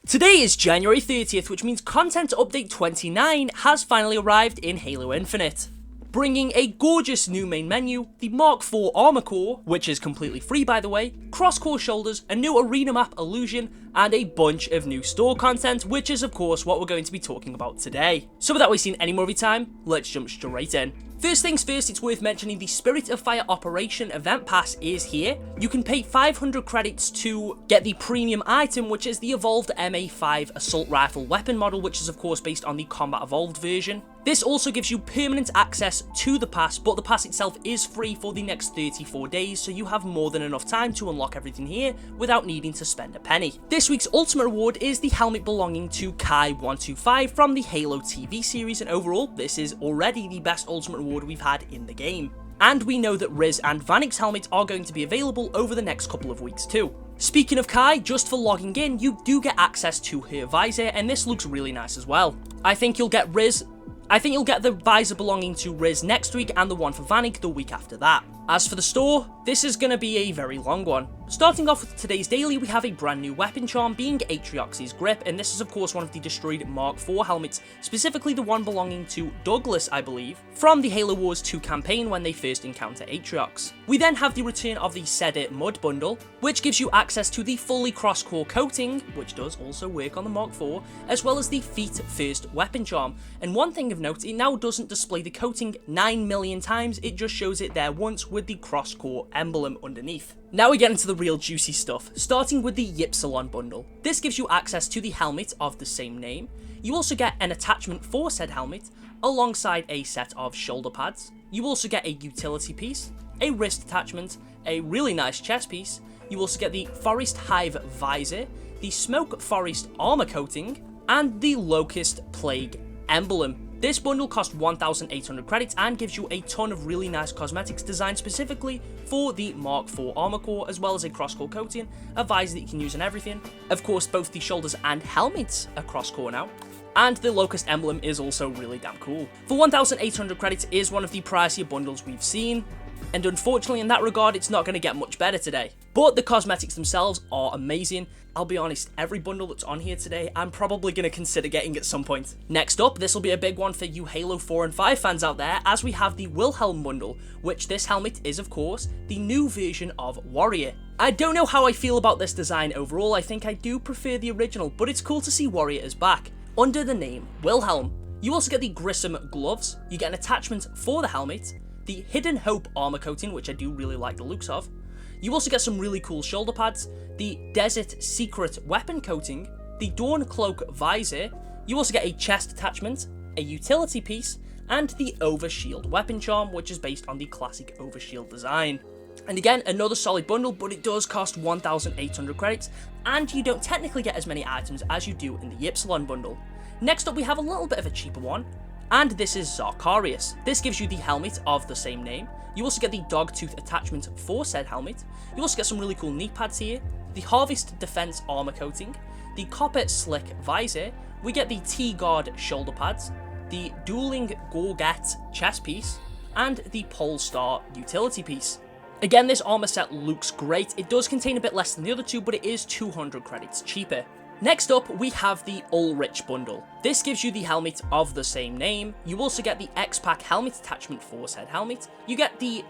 Today is January 30th, which means Content Update 29 has finally arrived in Halo Infinite, bringing a gorgeous new main menu, the Mark IV Armour Core, which is completely free by the way, cross-core shoulders, a new arena map illusion, and a bunch of new store content, which is of course what we're going to be talking about today. So without wasting any more of your time, let's jump straight in. First things first, it's worth mentioning the Spirit of Fire Operation Event Pass is here. You can pay 500 credits to get the premium item, which is the evolved MA5 assault rifle weapon model, which is of course based on the combat evolved version. This also gives you permanent access to the pass, but the pass itself is free for the next 34 days, so you have more than enough time to unlock everything here without needing to spend a penny. This week's ultimate reward is the helmet belonging to Kai-125 from the Halo TV series, and overall, this is already the best ultimate reward we've had in the game. And we know that Riz and Vanek's helmets are going to be available over the next couple of weeks too. Speaking of Kai, just for logging in, you do get access to her visor, and this looks really nice as well. I think you'll get the visor belonging to Riz next week and the one for Vanek the week after that. As for the store, this is going to be a very long one. Starting off with today's daily, we have a brand new weapon charm being Atriox's Grip, and this is of course one of the destroyed Mark IV helmets, specifically the one belonging to Douglas, I believe, from the Halo Wars 2 campaign when they first encounter Atriox. We then have the return of the Sedit Mud Bundle, which gives you access to the fully cross-core coating, which does also work on the Mark IV, as well as the Feet First weapon charm. And one thing of note, it now doesn't display the coating 9 million times, it just shows it there once with the cross-core emblem underneath. Now we get into the real juicy stuff, starting with the Ypsilon bundle. This gives you access to the helmet of the same name. You also get an attachment for said helmet, alongside a set of shoulder pads. You also get a utility piece, a wrist attachment, a really nice chest piece. You also get the Forest Hive visor, the Smoke Forest armor coating, and the Locust Plague emblem. This bundle costs 1,800 credits and gives you a ton of really nice cosmetics designed specifically for the Mark IV armor core, as well as a cross-core coating, a visor that you can use on everything. Of course, both the shoulders and helmets are cross-core now. And the Locust emblem is also really damn cool. For 1,800 credits is one of the pricier bundles we've seen, and unfortunately in that regard it's not going to get much better today. But the cosmetics themselves are amazing. I'll be honest, every bundle that's on here today I'm probably going to consider getting at some point. Next up, this will be a big one for you Halo 4 and 5 fans out there, as we have the Wilhelm bundle, which this helmet is of course the new version of Warrior. I don't know how I feel about this design overall. I think I do prefer the original, but it's cool to see Warrior is back under the name Wilhelm. You also get the Grissom gloves, you get an attachment for the helmet, the Hidden Hope armor coating, which I do really like the looks of. You also get some really cool shoulder pads, the Desert Secret weapon coating, the Dawn Cloak visor. You also get a chest attachment, a utility piece, and the Overshield weapon charm, which is based on the classic Overshield design. And again, another solid bundle, but it does cost 1,800 credits, and you don't technically get as many items as you do in the Ypsilon bundle. Next up, we have a little bit of a cheaper one, and this is Zarkarius. This gives you the helmet of the same name. You also get the Dogtooth attachment for said helmet. You also get some really cool knee pads here, the Harvest Defense armor coating, the Copper Slick visor. We get the T-Guard shoulder pads, the Dueling Gorget chest piece, and the Polestar utility piece. Again, this armor set looks great. It does contain a bit less than the other two, but it is 200 credits cheaper. Next up, we have the Ulrich bundle. This gives you the helmet of the same name. You also get the X-Pack helmet attachment for said helmet. You get the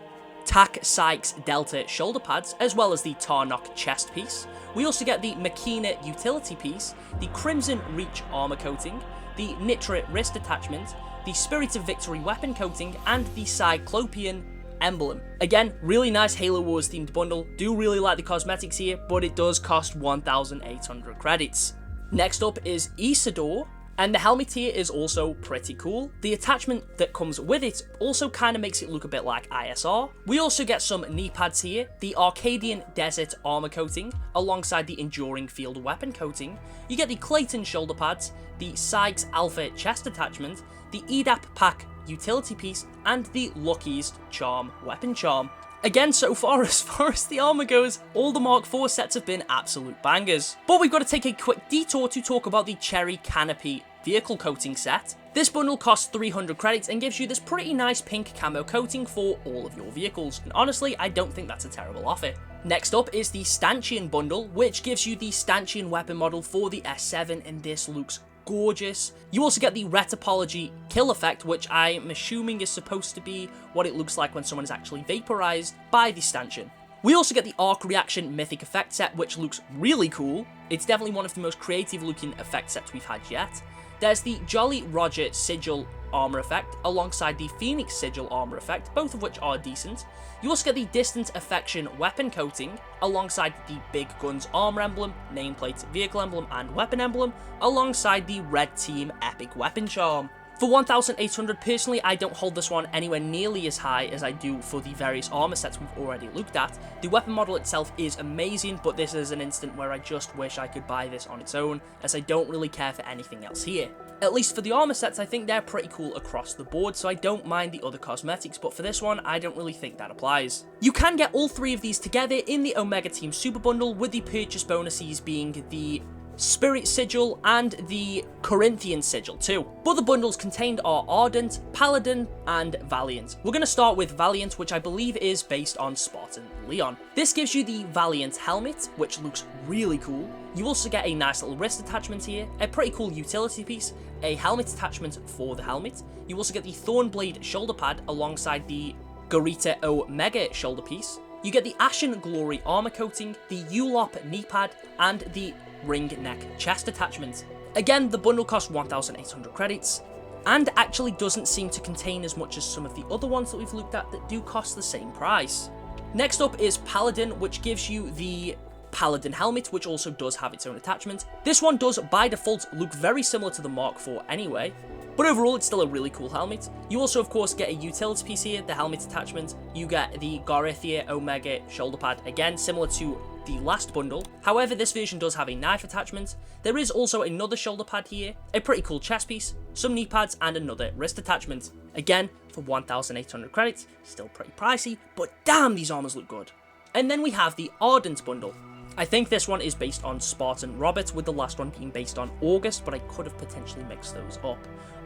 TAC Sykes Delta shoulder pads, as well as the Tarnok chest piece. We also get the Makina utility piece, the Crimson Reach armor coating, the Nitra wrist attachment, the Spirit of Victory weapon coating, and the Cyclopean emblem. Again, really nice Halo Wars themed bundle. Do really like the cosmetics here, but it does cost 1,800 credits. Next up is Isidore, and the helmet here is also pretty cool. The attachment that comes with it also kind of makes it look a bit like ISR. We also get some knee pads here, the Arcadian Desert armor coating, alongside the Enduring Field weapon coating. You get the Clayton shoulder pads, the Sykes Alpha chest attachment, the EDAP pack utility piece, and the Lucky's Charm weapon charm. Again, so far as the armor goes, all the Mark IV sets have been absolute bangers. But we've got to take a quick detour to talk about the Cherry Canopy vehicle coating set. This bundle costs 300 credits and gives you this pretty nice pink camo coating for all of your vehicles, and honestly, I don't think that's a terrible offer. Next up is the stanchion bundle, which gives you the stanchion weapon model for the S7, and this looks gorgeous. You also get the retopology kill effect, which I'm assuming is supposed to be what it looks like when someone is actually vaporized by the stanchion. We also get the arc reaction mythic effect set, which looks really cool. It's definitely one of the most creative looking effect sets we've had yet. There's the Jolly Roger Sigil armor effect alongside the Phoenix Sigil armor effect, both of which are decent. You also get the Distant Affection weapon coating alongside the Big Guns armor emblem, nameplate, vehicle emblem, and weapon emblem, alongside the Red Team epic weapon charm. For 1,800, personally, I don't hold this one anywhere nearly as high as I do for the various armor sets we've already looked at. The weapon model itself is amazing, but this is an instant where I just wish I could buy this on its own, as I don't really care for anything else here. At least for the armor sets, I think they're pretty cool across the board, so I don't mind the other cosmetics, but for this one, I don't really think that applies. You can get all three of these together in the Omega Team Super Bundle, with the purchase bonuses being the Spirit Sigil and the Corinthian Sigil too. But the bundles contained are Ardent, Paladin, and Valiant. We're going to start with Valiant, which I believe is based on Spartan Leon. This gives you the Valiant helmet, which looks really cool. You also get a nice little wrist attachment here, a pretty cool utility piece, a helmet attachment for the helmet. You also get the Thornblade shoulder pad alongside the Garita Omega shoulder piece. You get the Ashen Glory armor coating, the Ulop knee pad, and the ring neck chest attachment. Again, the bundle costs 1,800 credits, and actually doesn't seem to contain as much as some of the other ones that we've looked at that do cost the same price. Next up is Paladin, which gives you the Paladin helmet, which also does have its own attachment. This one does, by default, look very similar to the Mark IV anyway, but overall it's still a really cool helmet. You also, of course, get a utility piece here, the helmet attachment. You get the Garithia Omega shoulder pad, again, similar to the last bundle. However, this version does have a knife attachment. There is also another shoulder pad here, a pretty cool chest piece, some knee pads, and another wrist attachment. Again, for 1,800 credits, still pretty pricey, but damn, these armors look good. And then we have the Ardent bundle. I think this one is based on Spartan Robert, with the last one being based on August, but I could have potentially mixed those up.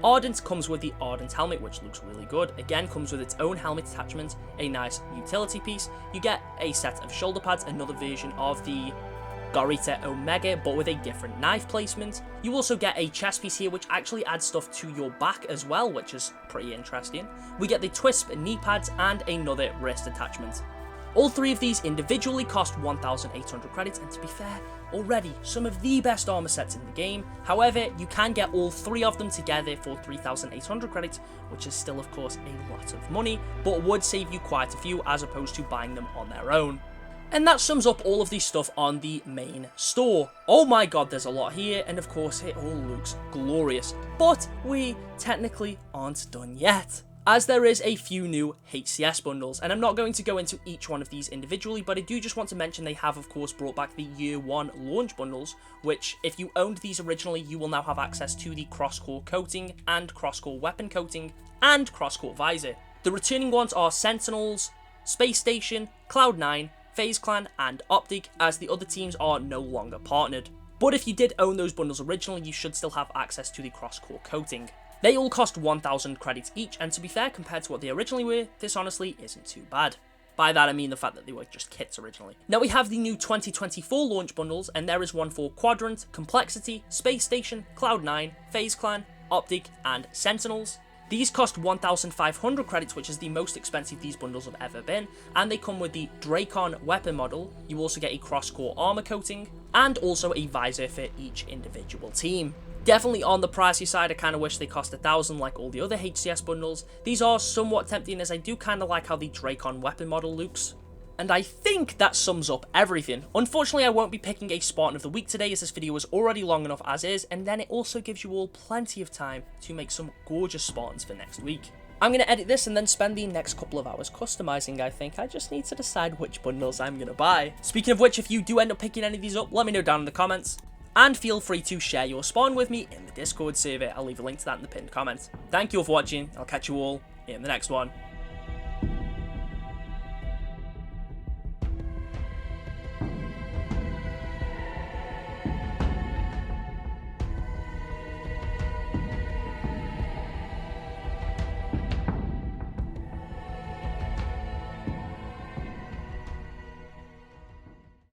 Ardent comes with the Ardent helmet, which looks really good. Again, comes with its own helmet attachment, a nice utility piece. You get a set of shoulder pads, another version of the Garita Omega, but with a different knife placement. You also get a chest piece here, which actually adds stuff to your back as well, which is pretty interesting. We get the Twisp knee pads and another wrist attachment. All three of these individually cost 1,800 credits, and to be fair, already some of the best armor sets in the game. However, you can get all three of them together for 3,800 credits, which is still, of course, a lot of money, but would save you quite a few as opposed to buying them on their own. And that sums up all of the stuff on the main store. Oh my god, there's a lot here, and of course, it all looks glorious. But we technically aren't done yet, as there is a few new HCS bundles, and I'm not going to go into each one of these individually, but I do just want to mention they have, of course, brought back the Year 1 launch bundles, which, if you owned these originally, you will now have access to the cross-core coating, and cross-core weapon coating, and cross-core visor. The returning ones are Sentinels, Space Station, Cloud9, FaZe Clan, and Optic, as the other teams are no longer partnered. But if you did own those bundles originally, you should still have access to the cross-core coating. They all cost 1,000 credits each, and to be fair, compared to what they originally were, this honestly isn't too bad. By that I mean the fact that they were just kits originally. Now we have the new 2024 launch bundles, and there is one for Quadrant, Complexity, Space Station, Cloud9, FaZe Clan, Optic, and Sentinels. These cost 1,500 credits, which is the most expensive these bundles have ever been, and they come with the Dracon weapon model. You also get a cross-core armor coating, and also a visor for each individual team. Definitely on the pricey side, I kind of wish they cost 1,000 like all the other HCS bundles. These are somewhat tempting, as I do kind of like how the Dracon weapon model looks. And I think that sums up everything. Unfortunately, I won't be picking a Spartan of the Week today, as this video is already long enough as is, and then it also gives you all plenty of time to make some gorgeous Spartans for next week. I'm going to edit this and then spend the next couple of hours customizing, I think. I just need to decide which bundles I'm going to buy. Speaking of which, if you do end up picking any of these up, let me know down in the comments. And feel free to share your spawn with me in the Discord server. I'll leave a link to that in the pinned comment. Thank you all for watching. I'll catch you all in the next one.